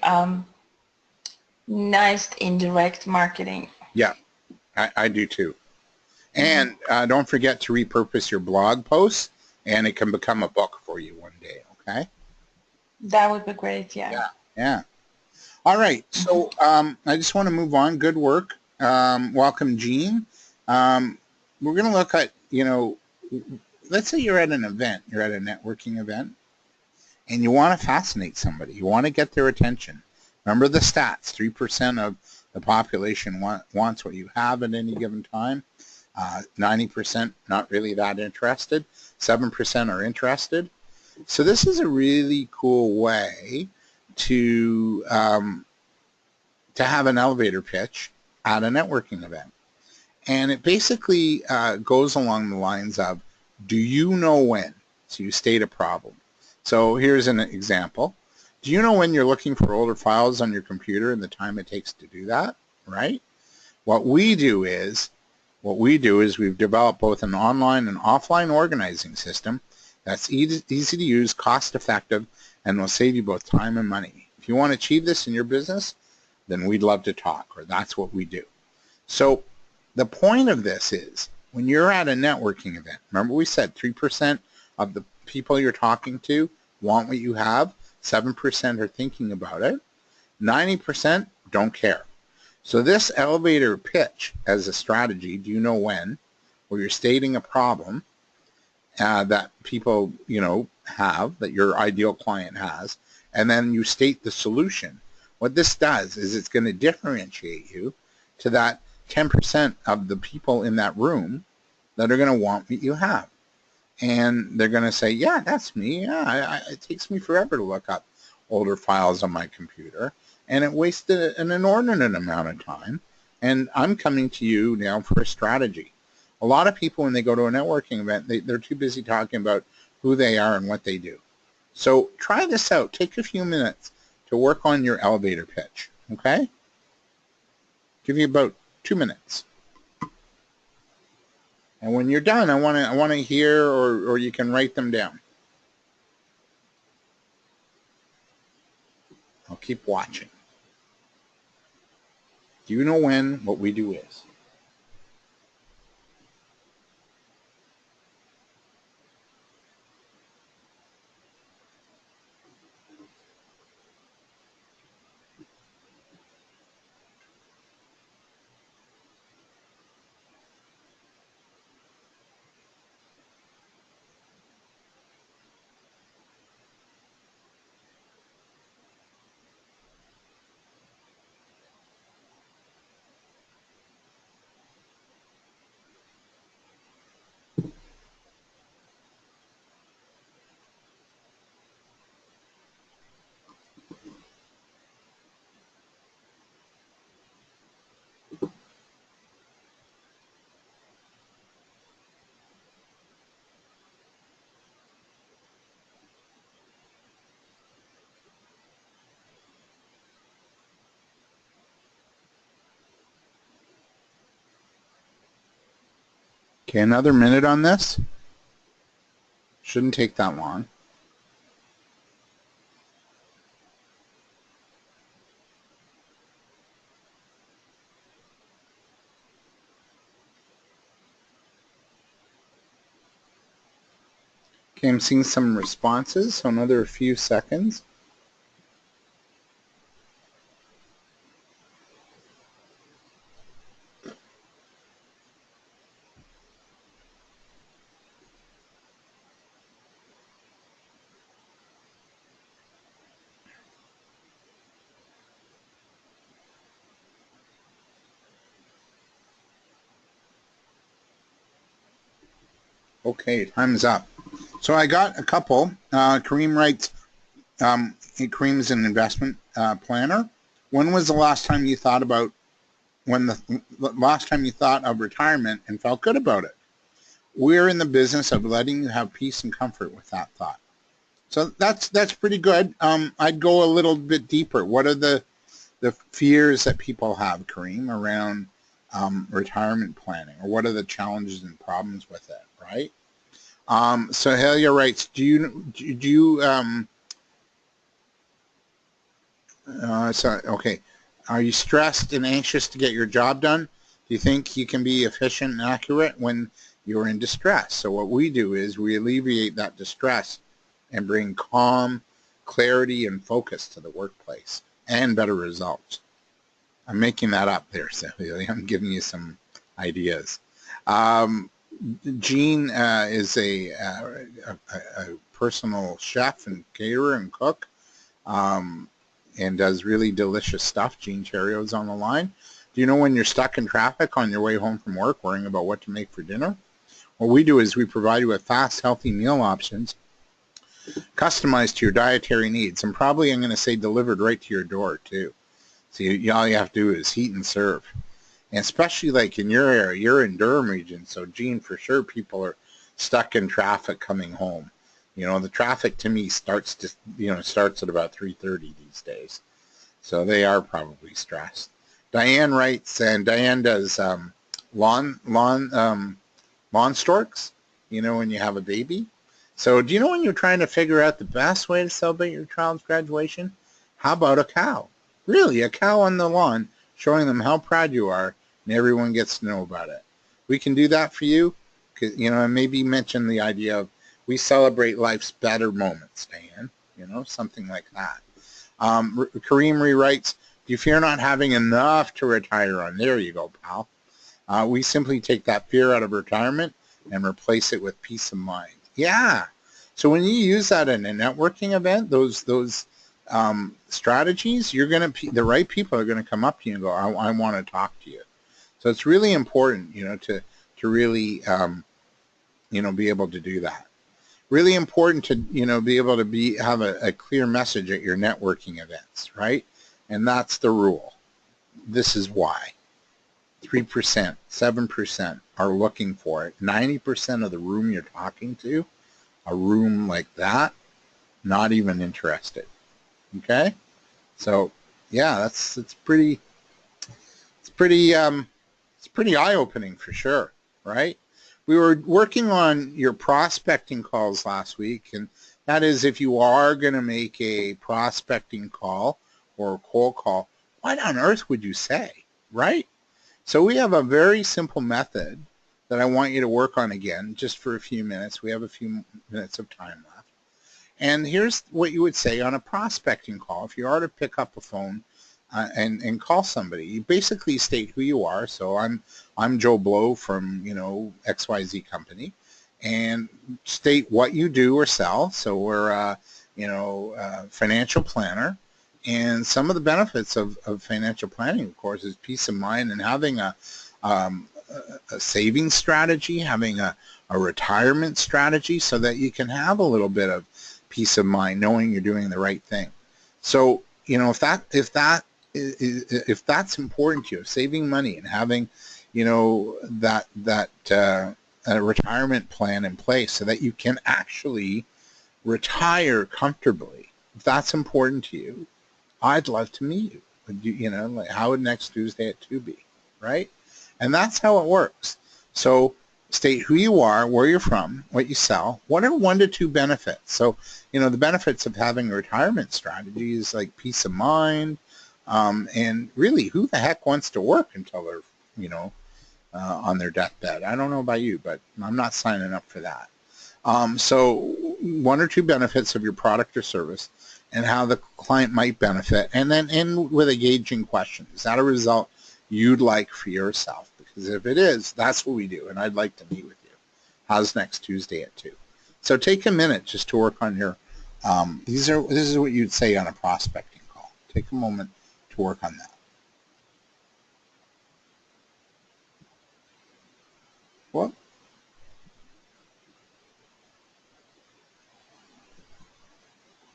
nice indirect marketing. Yeah, I do too. And don't forget to repurpose your blog posts, and it can become a book for you one day, okay? That would be great, yeah. Yeah. All right, so I just want to move on. Good work. Welcome, Jean. We're going to look at, you know, let's say you're at an event, you're at a networking event, and you want to fascinate somebody. You want to get their attention. Remember the stats, 3% of the population wants what you have at any given time. 90% not really that interested. 7% are interested. So this is a really cool way to have an elevator pitch at a networking event. And it basically goes along the lines of, do you know when? So you state a problem. So here's an example. Do you know when you're looking for older files on your computer and the time it takes to do that, right? What we do is we've developed both an online and offline organizing system that's easy to use, cost effective, and will save you both time and money. If you want to achieve this in your business, then we'd love to talk, or that's what we do. So the point of this is, when you're at a networking event, remember we said 3% of the people you're talking to want what you have, 7% are thinking about it, 90% don't care. So this elevator pitch as a strategy, do you know when, where you're stating a problem that people, have, that your ideal client has, and then you state the solution. What this does is it's going to differentiate you to that 10% of the people in that room that are going to want what you have. And they're going to say, yeah, that's me. Yeah, it takes me forever to look up older files on my computer, and it wasted an inordinate amount of time. And I'm coming to you now for a strategy. A lot of people, when they go to a networking event, they're too busy talking about who they are and what they do. So try this out. Take a few minutes to work on your elevator pitch, okay? Give you about 2 minutes. And when you're done, I want to hear, or you can write them down. I'll keep watching. Do you know when what we do is? Okay, another minute on this. Shouldn't take that long. Okay, I'm seeing some responses, so another few seconds. Okay, time's up. So I got a couple. Kareem writes, Kareem's an investment planner. When was the last time you thought about, last time you thought of retirement and felt good about it? We're in the business of letting you have peace and comfort with that thought. So that's pretty good. I'd go a little bit deeper. What are the fears that people have, Kareem, around retirement planning, or what are the challenges and problems with it, right? So Helia writes, okay, are you stressed and anxious to get your job done? Do you think you can be efficient and accurate when you're in distress? So what we do is we alleviate that distress and bring calm, clarity, and focus to the workplace and better results. I'm making that up there, Celia. I'm giving you some ideas. Jean is a personal chef and caterer and cook. and does really delicious stuff. Jean Terrio's on the line. Do you know when you're stuck in traffic on your way home from work worrying about what to make for dinner? What we do is we provide you with fast, healthy meal options customized to your dietary needs, and probably I'm going to say delivered right to your door too. So all you have to do is heat and serve. And especially like in your area, you're in Durham region, so Gene, for sure people are stuck in traffic coming home. You know, the traffic to me starts at about 3:30 these days. So they are probably stressed. Diane writes, and Diane does lawn storks, you know, when you have a baby. So do you know when you're trying to figure out the best way to celebrate your child's graduation? How about a cow? Really, a cow on the lawn showing them how proud you are, and everyone gets to know about it. We can do that for you, you know, and maybe mention the idea of we celebrate life's better moments, Diane, you know, something like that. Kareem rewrites, do you fear not having enough to retire on? There you go, pal. We simply take that fear out of retirement and replace it with peace of mind. Yeah. So when you use that in a networking event, those strategies, the right people are going to come up to you and go, I want to talk to you. So it's really important, you know, to really, you know, be able to do that. Really important to, you know, be able to have a clear message at your networking events, right? And that's the rule. This is why. 3%, 7% are looking for it. 90% of the room you're talking to, a room like that, not even interested. Okay? So, yeah, it's pretty eye-opening for sure, right? We were working on your prospecting calls last week, and that is if you are going to make a prospecting call or a cold call, what on earth would you say, right? So we have a very simple method that I want you to work on again just for a few minutes. We have a few minutes of time left. And here's what you would say on a prospecting call. If you are to pick up a phone and call somebody, you basically state who you are. So I'm Joe Blow from, you know, XYZ company, and state what you do or sell. So we're you know, financial planner. And some of the benefits of financial planning, of course, is peace of mind and having a saving strategy, having a retirement strategy so that you can have a little bit of peace of mind knowing you're doing the right thing. So, you know, if that's important to you, saving money and having, you know, that a retirement plan in place so that you can actually retire comfortably, if that's important to you, I'd love to meet you. You know, like how would next Tuesday at 2 be, right? And that's how it works. So state who you are, where you're from, what you sell, what are 1 to 2 benefits. So, you know, the benefits of having a retirement strategy is like peace of mind, and really who the heck wants to work until they're, you know, on their deathbed? I don't know about you, but I'm not signing up for that. So 1 or 2 benefits of your product or service and how the client might benefit, and then end with engaging questions. Is that a result you'd like for yourself? Because if it is, that's what we do, and I'd like to meet with you. How's next Tuesday at 2? So take a minute just to work on your, this is what you'd say on a prospecting call. Take a moment to work on that. What?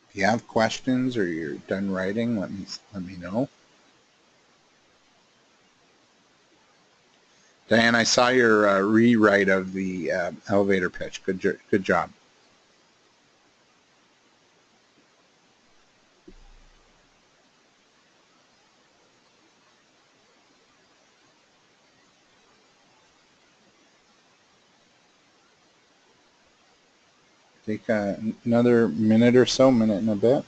If you have questions or you're done writing, let me know. Diane, I saw your rewrite of the elevator pitch. Good job. Take another minute or so, minute and a bit.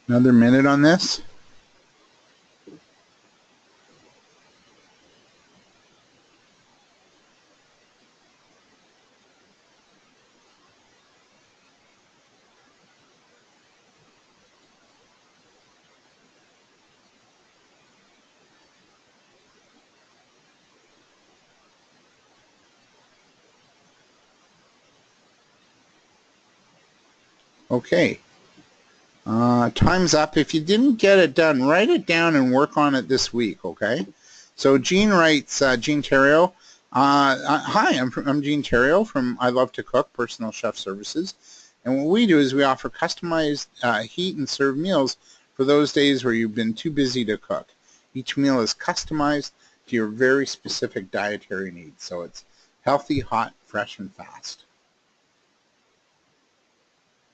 Another minute on this. Okay. Time's up. If you didn't get it done, write it down and work on it this week, okay? So Jean writes, Jean Theriault, hi, I'm Jean Theriault from I Love to Cook, Personal Chef Services. And what we do is we offer customized heat and serve meals for those days where you've been too busy to cook. Each meal is customized to your very specific dietary needs. So it's healthy, hot, fresh, and fast.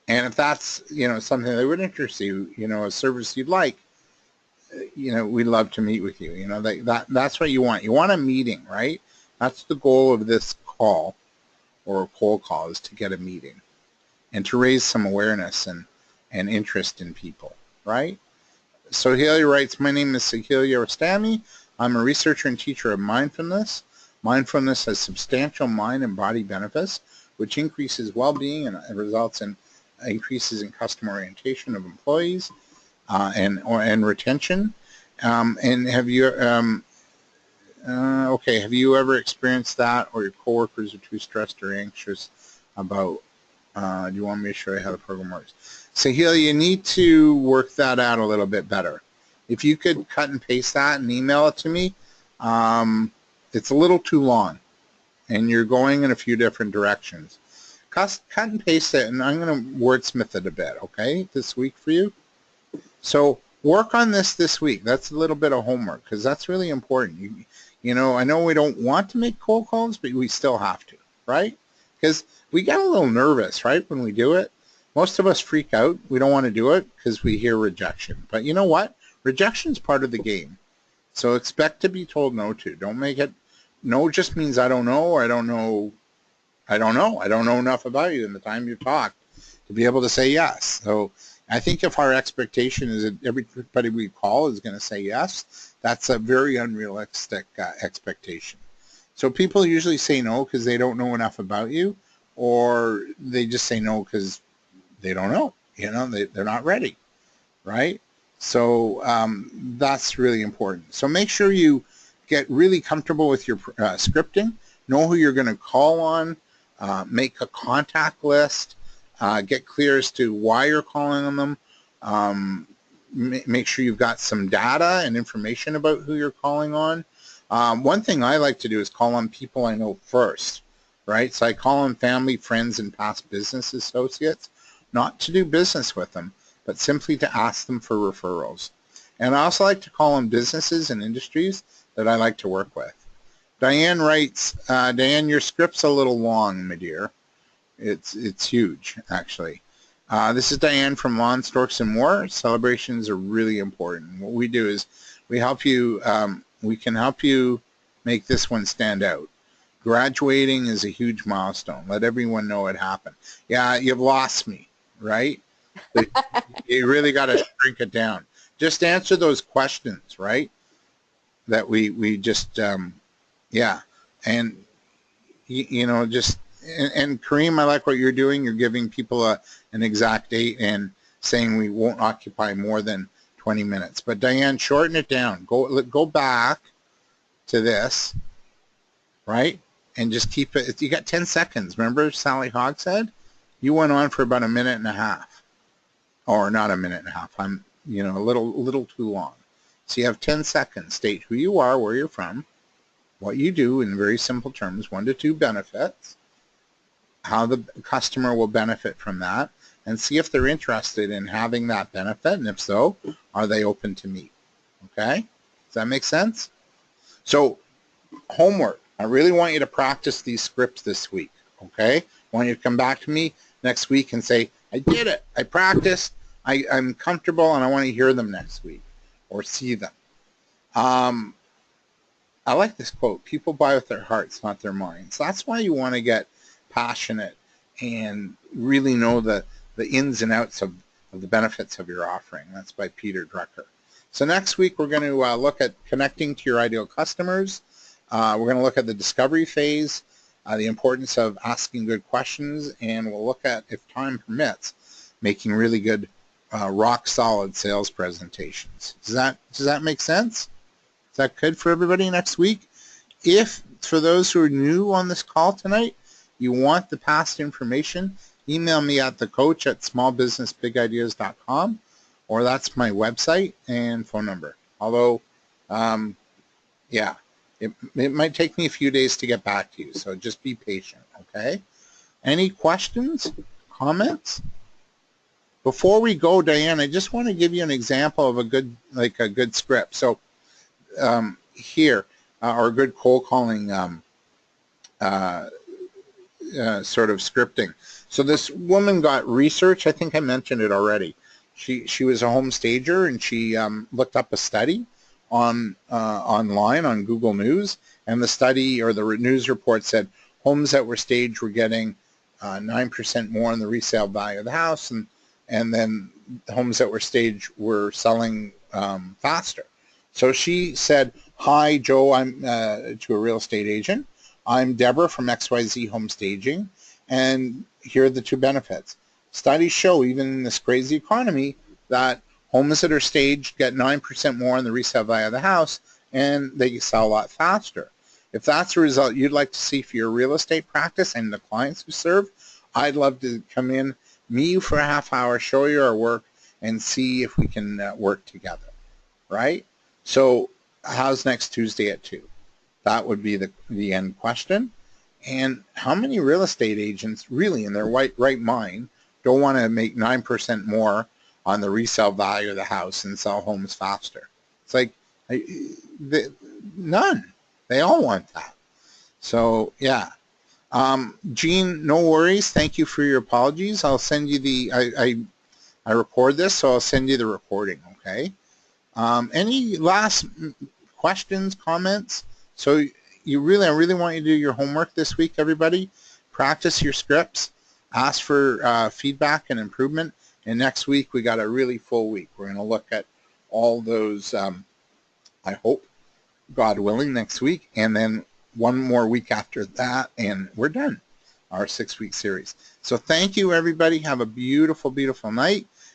And if that's, something that would interest you, a service you'd like, we'd love to meet with you. That's what you want. You want a meeting, right? That's the goal of this call or a cold call, is to get a meeting and to raise some awareness and interest in people, right? So Helia writes, my name is Sahilia Rostami. I'm a researcher and teacher of mindfulness. Mindfulness has substantial mind and body benefits, which increases well-being and results in increases in customer orientation of employees and retention. And have you have you ever experienced that, or your coworkers are too stressed or anxious about? Do you want me to show you how the program works? So you need to work that out a little bit better. If you could cut and paste that and email it to me, it's a little too long, and you're going in a few different directions. Cut and paste it, and I'm going to wordsmith it a bit, okay, this week for you. So work on this week. That's a little bit of homework, because that's really important. I know we don't want to make cold calls, but we still have to, right? Because we get a little nervous, right, when we do it. Most of us freak out. We don't want to do it because we hear rejection. But you know what? Rejection's part of the game. So expect to be told no to. Don't make it, no just means I don't know, or I don't know enough about you in the time you've talked to be able to say yes. So I think if our expectation is that everybody we call is going to say yes, that's a very unrealistic expectation. So people usually say no because they don't know enough about you, or they just say no because they don't know. They're not ready, right? So that's really important. So make sure you get really comfortable with your scripting, know who you're going to call on, make a contact list, get clear as to why you're calling on them, make sure you've got some data and information about who you're calling on. One thing I like to do is call on people I know first, right? So I call on family, friends, and past business associates, not to do business with them, but simply to ask them for referrals. And I also like to call on businesses and industries that I like to work with. Diane writes, Diane, your script's a little long, my dear. It's huge, actually. This is Diane from Lawn, Storks, and More. Celebrations are really important. What we do is we help you, we can help you make this one stand out. Graduating is a huge milestone. Let everyone know it happened. Yeah, you've lost me, right? You really got to shrink it down. Just answer those questions, right? That we just, yeah. And, just, and Kareem, I like what you're doing. You're giving people an exact date and saying we won't occupy more than 20 minutes. But Diane, shorten it down. Go back to this, right? And just keep it. You got 10 seconds. Remember Sally Hogg said? You went on for about a minute and a half. Or not a minute and a half. I'm, a little too long. So you have 10 seconds. State who you are, where you're from, what you do in very simple terms, 1 to 2 benefits, how the customer will benefit from that, and see if they're interested in having that benefit, and if so, are they open to meet? Okay? Does that make sense? So, homework. I really want you to practice these scripts this week, okay? I want you to come back to me next week and say, I did it. I practiced. I'm comfortable, and I want to hear them next week or see them. I like this quote, people buy with their hearts, not their minds. That's why you want to get passionate and really know the ins and outs of of the benefits of your offering. That's by Peter Drucker. So next week we're going to look at connecting to your ideal customers. We're going to look at the discovery phase, the importance of asking good questions, and we'll look at, if time permits, making really good rock solid sales presentations. Does that make sense? Is that good for everybody next week? If, for those who are new on this call tonight, you want the past information, email me at thecoach@smallbusinessbigideas.com, or that's my website and phone number. Although, yeah, it might take me a few days to get back to you, so just be patient, okay? Any questions, comments? Before we go, Diane, I just want to give you an example of a good script. So here, or a good cold calling sort of scripting. So this woman got research. I think I mentioned it already. She was a home stager, and she looked up a study on online on Google News, and the study, or the news report, said homes that were staged were getting 9% more in the resale value of the house, and then homes that were staged were selling faster. So she said, "Hi, Joe, I'm to a real estate agent. I'm Deborah from XYZ Home Staging, and here are the two benefits. Studies show, even in this crazy economy, that homes that are staged get 9% more in the resale value of the house, and they sell a lot faster. If that's a result you'd like to see for your real estate practice and the clients you serve, I'd love to come in, meet you for a half hour, show you our work, and see if we can work together." Right? So how's next Tuesday at 2? That would be the end question. And how many real estate agents really in their right mind don't want to make 9% more on the resale value of the house and sell homes faster? It's like, none. They all want that. So yeah. Jean, no worries. Thank you for your apologies. I'll send you I record this, so I'll send you the recording, okay? Any last questions, comments? So I really want you to do your homework this week, everybody. Practice your scripts. Ask for feedback and improvement. And next week, we got a really full week. We're going to look at all those, I hope, God willing, next week. And then one more week after that, and we're done, our 6-week series. So thank you, everybody. Have a beautiful, beautiful night.